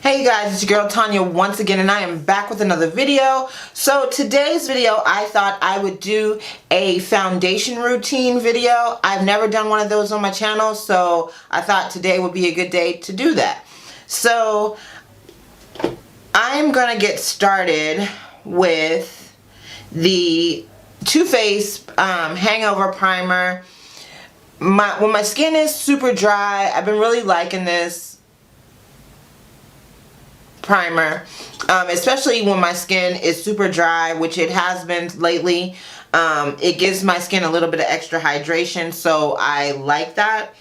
Hey you guys, it's your girl Tonia once again, and I am back with another video. So today's video, I thought I would do a foundation routine video. I've never done one of those on my channel, so I thought today would be a good day to do that. So I'm gonna get started with the Too Faced Hangover Primer. When my skin is super dry, I've been really liking this primer, especially when my skin is super dry, which it has been lately. It gives my skin a little bit of extra hydration, so I like that.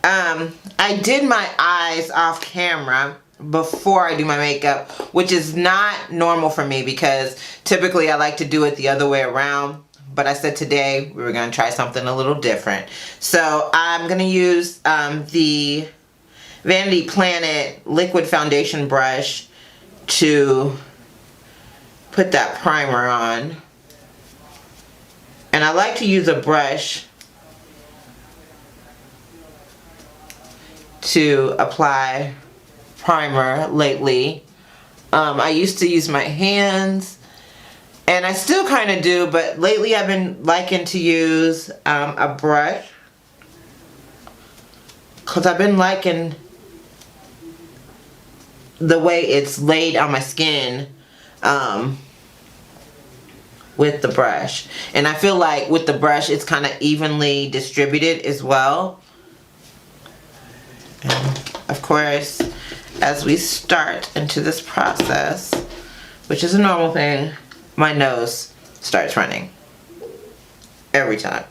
I did my eyes off camera before I do my makeup, which is not normal for me because typically I like to do it the other way around. But I said today we were going to try something a little different. So I'm going to use the Vanity Planet liquid foundation brush to put that primer on. And I like to use a brush to apply primer lately. I used to use my hands, and I still kind of do, but lately I've been liking to use a brush because I've been liking the way it's laid on my skin with the brush. And I feel like with the brush it's kind of evenly distributed as well. And of course, as we start into this process, which is a normal thing, my nose starts running every time.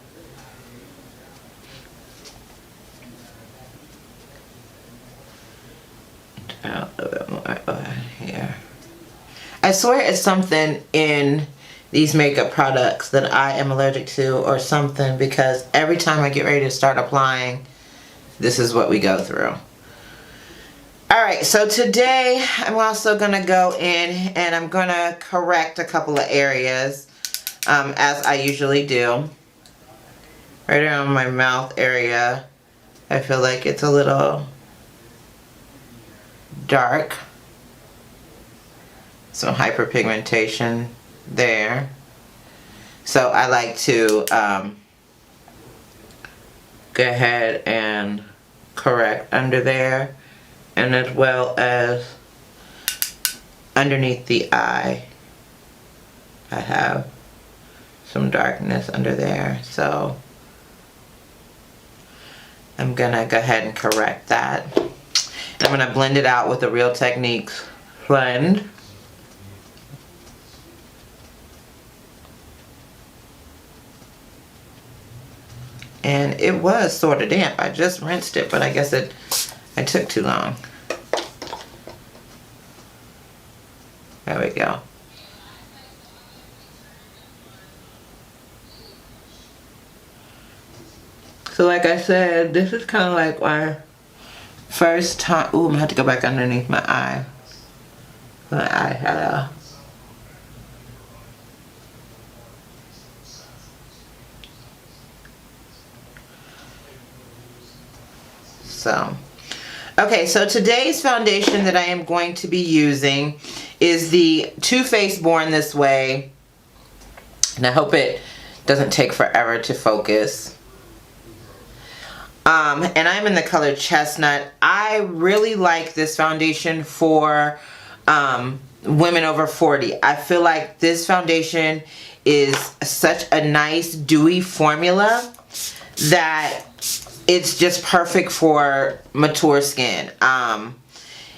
A little bit more here. I swear it's something in these makeup products that I am allergic to or something, because every time I get ready to start applying, this is what we go through. Alright, so today I'm also going to go in and I'm going to correct a couple of areas as I usually do. Right around my mouth area, I feel like it's a little dark. Some hyperpigmentation there. So I like to go ahead and correct under there, and as well as underneath the eye. I have some darkness under there, so I'm gonna go ahead and correct that. I'm going to blend it out with the Real Techniques blend. And it was sort of damp. I just rinsed it, but I guess it took too long. There we go. So like I said, this is kind of like my first time. Ooh, I'm gonna have to go back underneath my eye. My eye had a. So, okay, so today's foundation that I am going to be using is the Too Faced Born This Way. And I hope it doesn't take forever to focus. And I'm in the color Chestnut. I really like this foundation for women over 40. I feel like this foundation is such a nice dewy formula that it's just perfect for mature skin.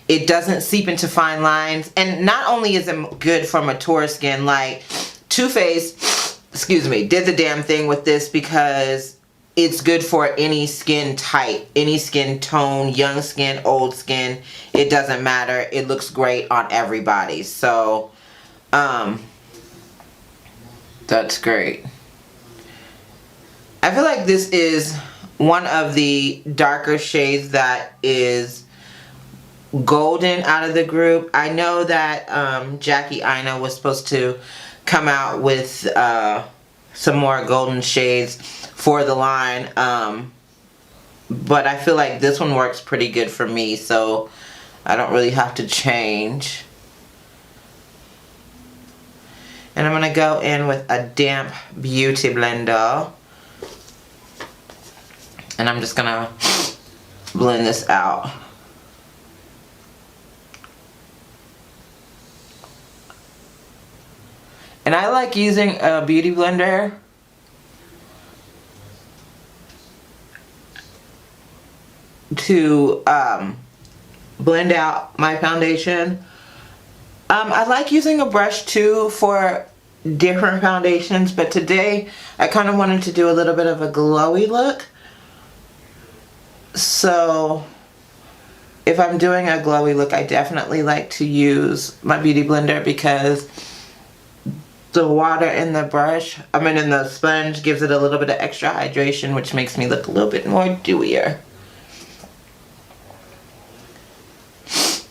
It doesn't seep into fine lines, and not only is it good for mature skin, like Too Faced, excuse me, did the damn thing with this because it's good for any skin type, any skin tone, young skin, old skin. It doesn't matter. It looks great on everybody. So, that's great. I feel like this is one of the darker shades that is golden out of the group. I know that Jackie Aina was supposed to come out with some more golden shades for the line, but I feel like this one works pretty good for me, so I don't really have to change. And I'm going to go in with a damp beauty blender. And I'm just going to blend this out. And I like using a beauty blender to blend out my foundation. I like using a brush too for different foundations, but today I kind of wanted to do a little bit of a glowy look. So if I'm doing a glowy look, I definitely like to use my beauty blender because the water in the brush, in the sponge, gives it a little bit of extra hydration, which makes me look a little bit more dewier.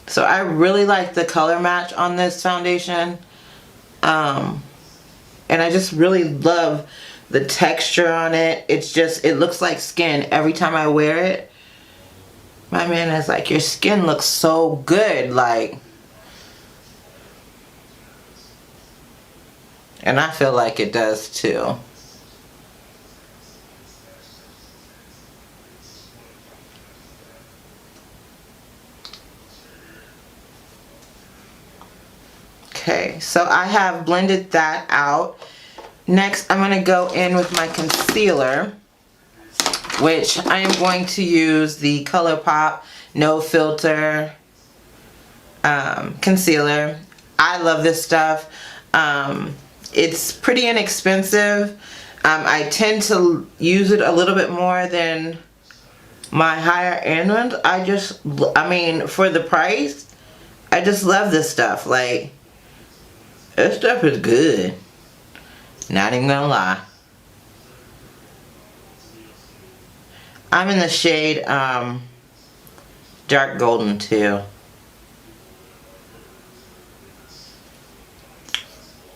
So I really like the color match on this foundation. And I just really love the texture on it. It looks like skin every time I wear it. My man is like, your skin looks so good, like. And I feel like it does too. Okay, so I have blended that out. Next, I'm going to go in with my concealer, which I am going to use the ColourPop No Filter concealer. I love this stuff. It's pretty inexpensive. I tend to use it a little bit more than my higher end ones. For the price, I just love this stuff. Like, this stuff is good. Not even gonna lie. I'm in the shade dark golden too.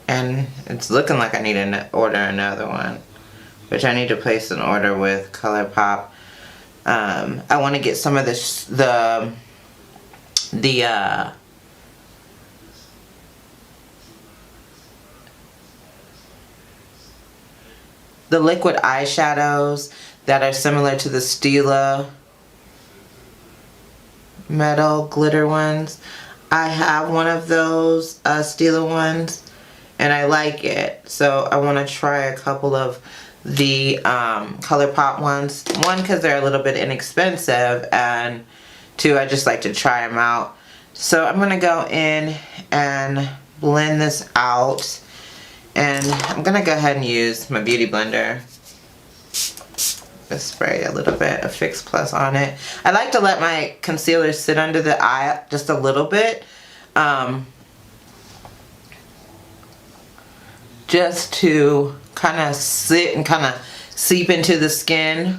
And it's looking like I need to order another one, which I need to place an order with ColourPop. I want to get some of this, the liquid eyeshadows that are similar to the Stila metal glitter ones. I have one of those Stila ones and I like it, so I want to try a couple of the ColourPop ones. One, because they're a little bit inexpensive, and two, I just like to try them out. So I'm going to go in and blend this out, and I'm going to go ahead and use my beauty blender. Just spray a little bit of Fix Plus on it. I like to let my concealer sit under the eye just a little bit, just to kind of sit and kind of seep into the skin.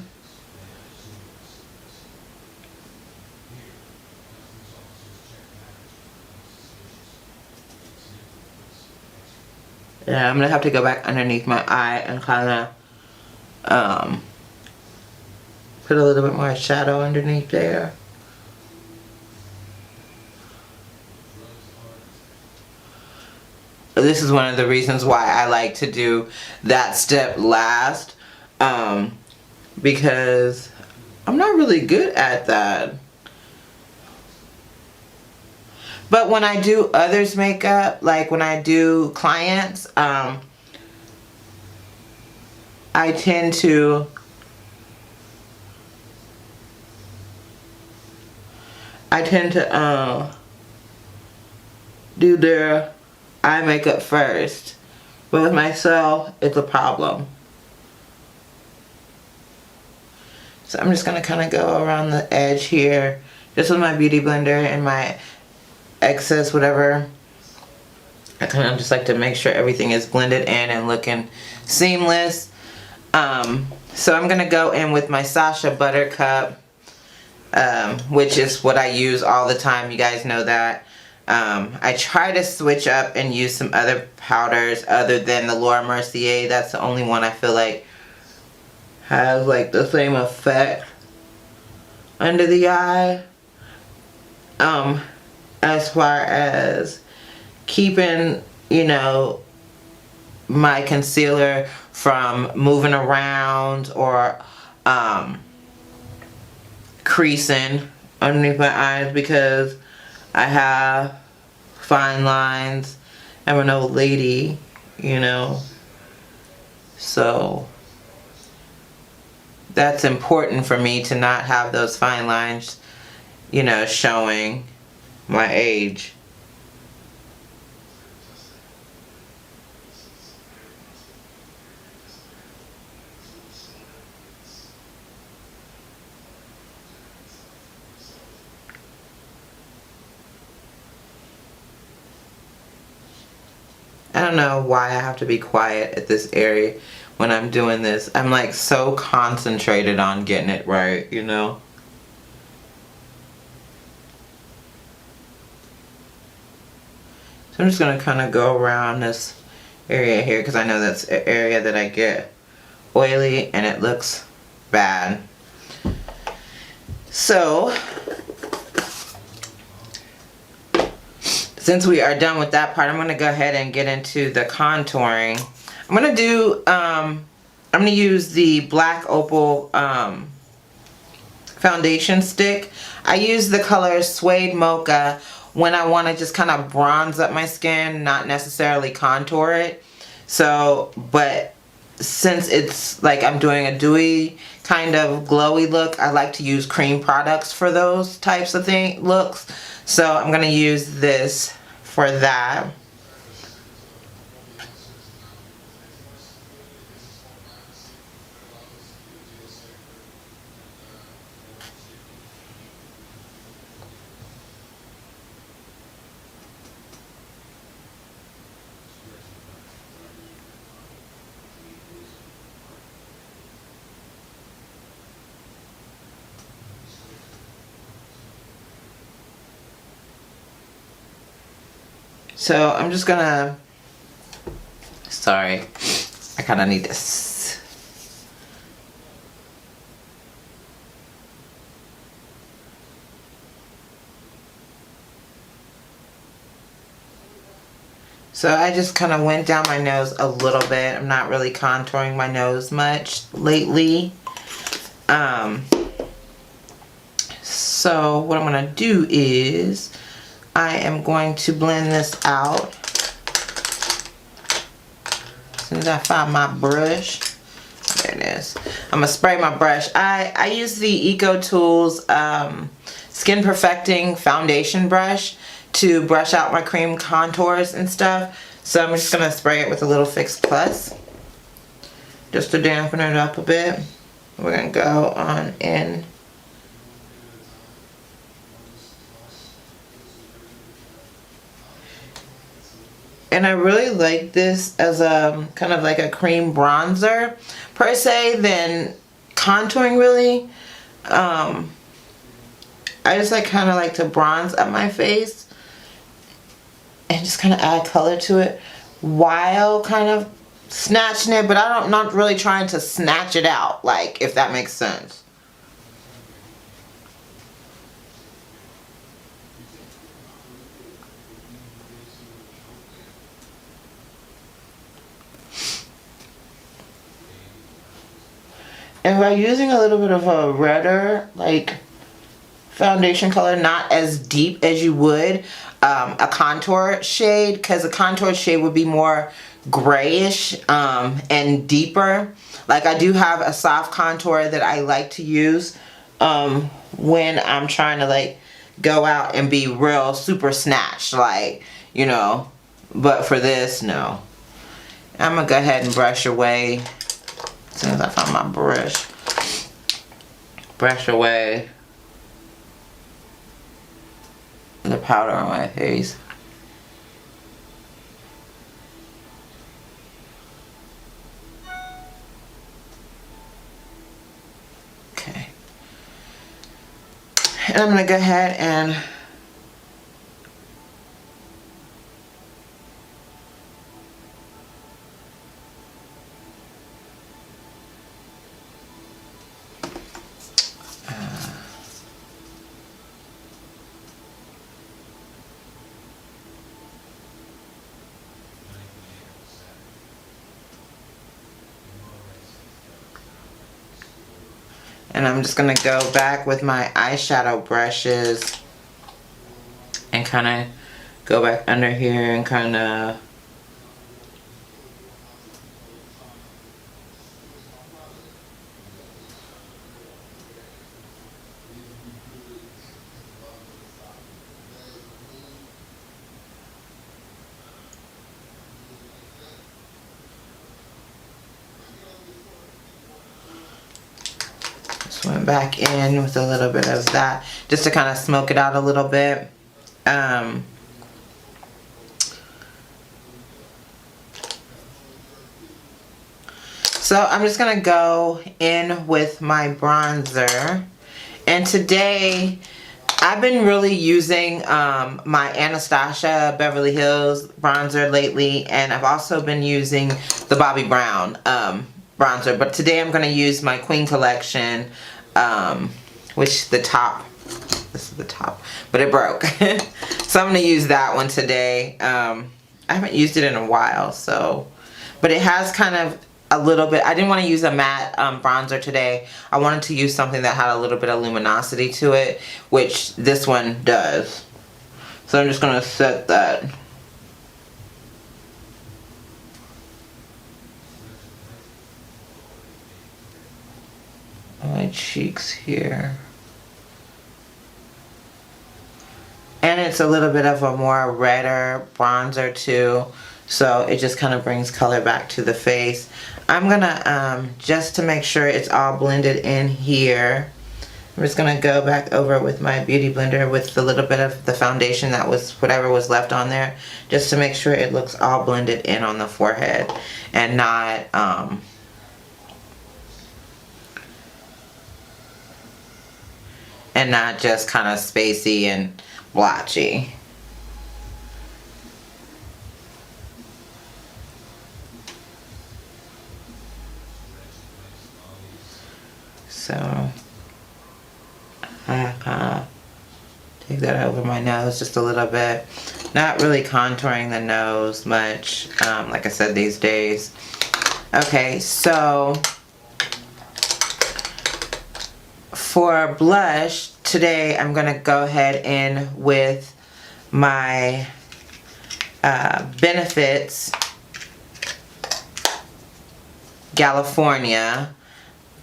Yeah, I'm gonna have to go back underneath my eye and kind of put a little bit more shadow underneath there. This is one of the reasons why I like to do that step last, because I'm not really good at that. But when I do others' makeup, like when I do clients, I tend to do their eye makeup first. But with myself, it's a problem. So I'm just going to kind of go around the edge here, just with my beauty blender and my excess whatever. I kind of just like to make sure everything is blended in and looking seamless. So I'm going to go in with my Sacha Buttercup, which is what I use all the time. You guys know that. I try to switch up and use some other powders other than the Laura Mercier. That's the only one I feel like has like the same effect under the eye. as far as keeping, you know, my concealer from moving around or creasing underneath my eyes, because I have fine lines. I'm an old lady, you know, so that's important for me to not have those fine lines, you know, showing my age. I don't know why I have to be quiet at this area when I'm doing this. I'm like so concentrated on getting it right, you know? So I'm just going to kind of go around this area here because I know that's an area that I get oily and it looks bad. So, since we are done with that part, I'm going to go ahead and get into the contouring. I'm going to do, I'm going to use the Black Opal foundation stick. I use the color Suede Mocha when I want to just kind of bronze up my skin, not necessarily contour it. So, but since it's like I'm doing a dewy kind of glowy look, I like to use cream products for those types of looks. So I'm going to use this for that. So I'm just gonna, sorry, I kind of need this. So I just kind of went down my nose a little bit. I'm not really contouring my nose much lately. So what I'm gonna do is I am going to blend this out. As soon as I find my brush, there it is. I'm gonna spray my brush. I use the Eco Tools Skin Perfecting Foundation brush to brush out my cream contours and stuff. So I'm just gonna spray it with a little Fix Plus just to dampen it up a bit. We're gonna go on in. And I really like this as a kind of like a cream bronzer per se than contouring really. I just like kind of like to bronze up my face and just kind of add color to it while kind of snatching it, but I'm not really trying to snatch it out, like, if that makes sense. And by using a little bit of a redder, like, foundation color, not as deep as you would a contour shade, because a contour shade would be more grayish and deeper. Like, I do have a soft contour that I like to use when I'm trying to, like, go out and be real super snatched, like, you know. But for this, no. I'm gonna go ahead and brush away. As soon as I find my brush, brush away the powder on my face. Okay. And I'm gonna go ahead and And I'm just going to go back with my eyeshadow brushes and kind of go back under here and kind of just went back in with a little bit of that just to kind of smoke it out a little bit. So I'm just gonna go in with my bronzer, and today I've been really using my Anastasia Beverly Hills bronzer lately, and I've also been using the Bobbi Brown bronzer, but today I'm gonna use my Queen Collection, which this is the top, but it broke. So I'm gonna use that one today. I haven't used it in a while, so, but it has kind of a little bit, I didn't want to use a matte bronzer today. I wanted to use something that had a little bit of luminosity to it, which this one does. So I'm just going to set that. On my cheeks here. And it's a little bit of a more redder bronzer too. So it just kind of brings color back to the face. I'm gonna, just to make sure it's all blended in here, I'm just gonna go back over with my beauty blender with the little bit of the foundation that was, whatever was left on there, just to make sure it looks all blended in on the forehead and not, just kind of spacey and blotchy. So I kind of take that over my nose just a little bit. Not really contouring the nose much, like I said, these days. Okay, so for blush, today I'm going to go ahead in with my Benefits California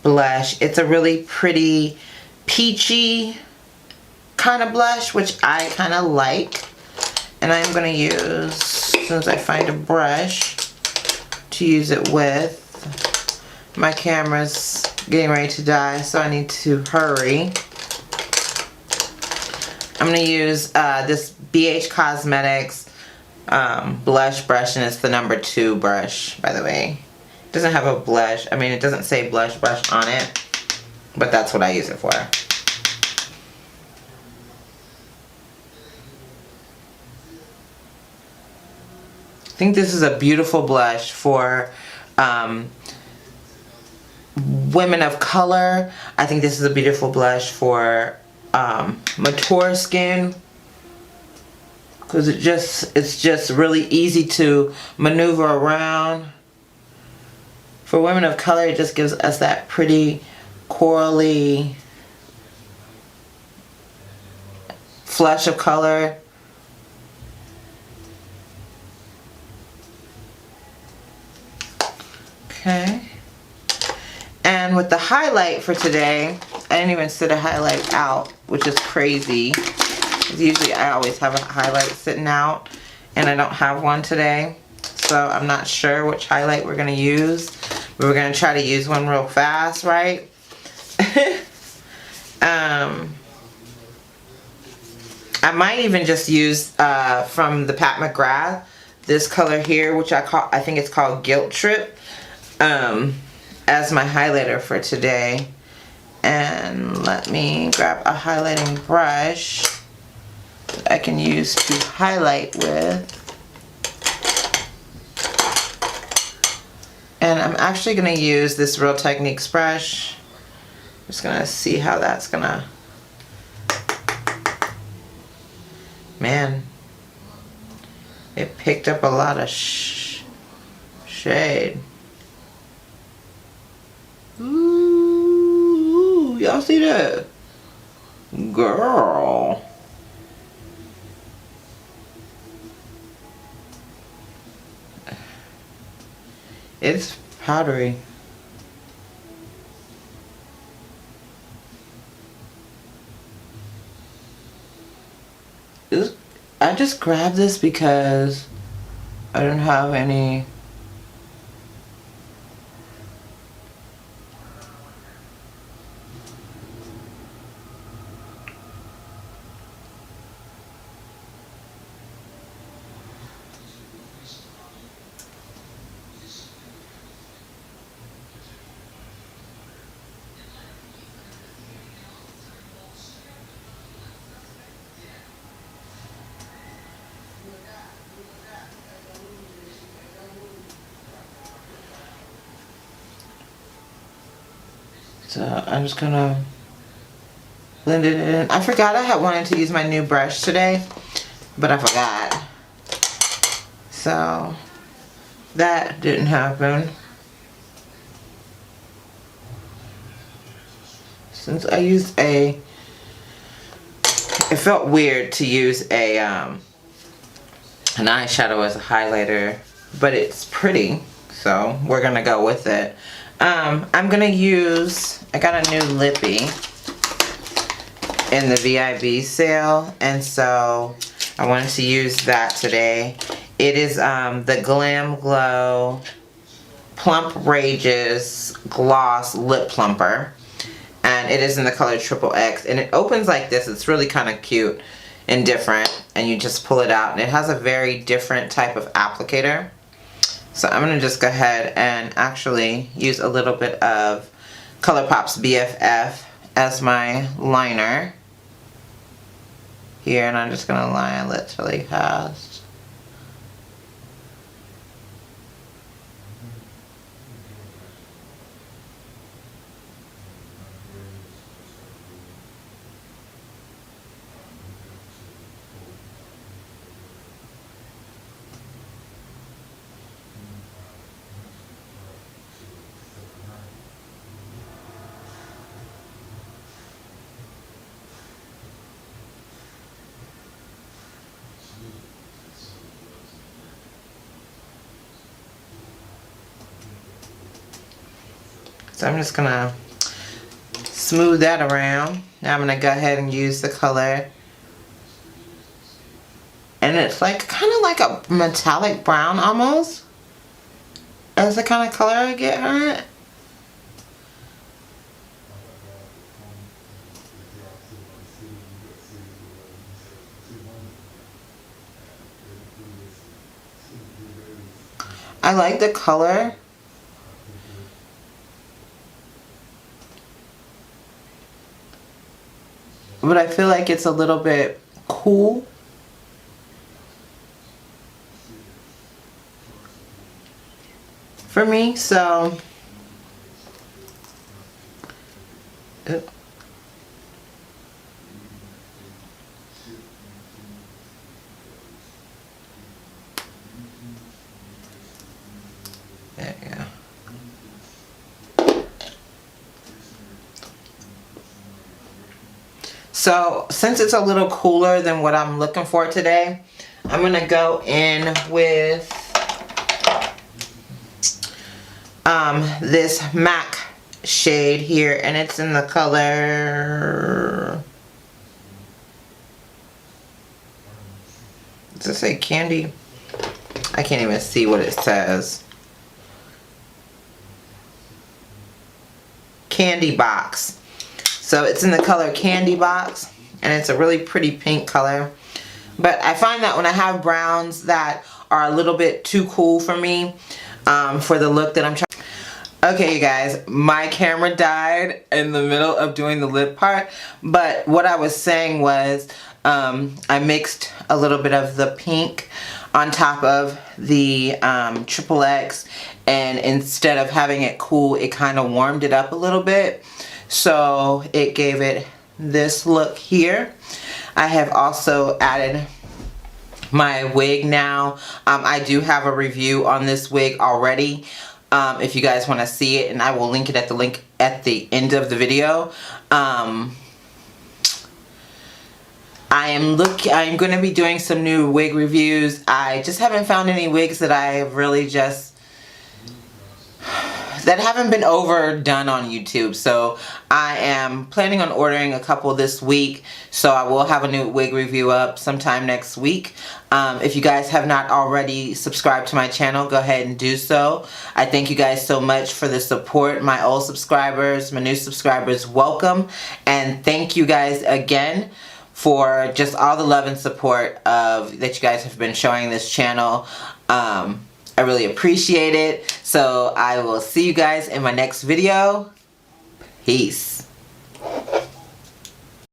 blush. It's a really pretty peachy kind of blush, which I kind of like. And I'm going to use, as soon as I find a brush to use it with. My camera's getting ready to die, so I need to hurry. I'm going to use this BH Cosmetics blush brush, and it's the number 2 brush, by the way. It doesn't have a blush. I mean, it doesn't say blush brush on it, but that's what I use it for. I think this is a beautiful blush for women of color. I think this is a beautiful blush for mature skin, because it's just really easy to maneuver around. For women of color, it just gives us that pretty corally flush of color. Okay. And with the highlight for today, I didn't even set a highlight out, which is crazy. Usually I always have a highlight sitting out, and I don't have one today. So I'm not sure which highlight we're going to use. But we're going to try to use one real fast, right? I might even just use from the Pat McGrath this color here, which I think it's called Guilt Trip, as my highlighter for today. And let me grab a highlighting brush that I can use to highlight with. And I'm actually going to use this Real Techniques brush. I'm just going to see how that's going to... Man, it picked up a lot of shade. Ooh, Y'all see that? Girl. It's powdery. I just grabbed this because I don't have any. So I'm just gonna blend it in. I forgot I had wanted to use my new brush today, but I forgot. So that didn't happen. Since I used it felt weird to use an eyeshadow as a highlighter, but it's pretty, so we're gonna go with it. I'm gonna use, I got a new lippy in the VIB sale, and so I wanted to use that today. It is the Glam Glow Plump Rages Gloss Lip Plumper, and it is in the color XXX, and it opens like this. It's really kind of cute and different, and you just pull it out, and it has a very different type of applicator. So I'm going to just go ahead and actually use a little bit of ColourPop's BFF as my liner here, and I'm just going to line lips really fast. So I'm just gonna smooth that around. Now I'm gonna go ahead and use the color. And it's like kind of like a metallic brown almost. That's the kind of color I get on it. I like the color. But I feel like it's a little bit cool. For me, so there you go. So since it's a little cooler than what I'm looking for today, I'm gonna go in with this MAC shade here, and it's in the color, does it say candy? I can't even see what it says. Candy Box. So it's in the color Candy Box, and it's a really pretty pink color. But I find that when I have browns that are a little bit too cool for me, for the look that I'm trying. Okay, you guys, my camera died in the middle of doing the lip part, but what I was saying was I mixed a little bit of the pink on top of the XXX, and instead of having it cool, it kind of warmed it up a little bit, so it gave it this look here. I have also added my wig now. I do have a review on this wig already, if you guys want to see it, and I will link it at the link at the end of the video. I'm going to be doing some new wig reviews. I just haven't found any wigs that I really that haven't been overdone on YouTube. So I am planning on ordering a couple this week. So I will have a new wig review up sometime next week. If you guys have not already subscribed to my channel, go ahead and do so. I thank you guys so much for the support. My old subscribers, my new subscribers, welcome. And thank you guys again for just all the love and support that you guys have been showing this channel. I really appreciate it. So I will see you guys in my next video. Peace.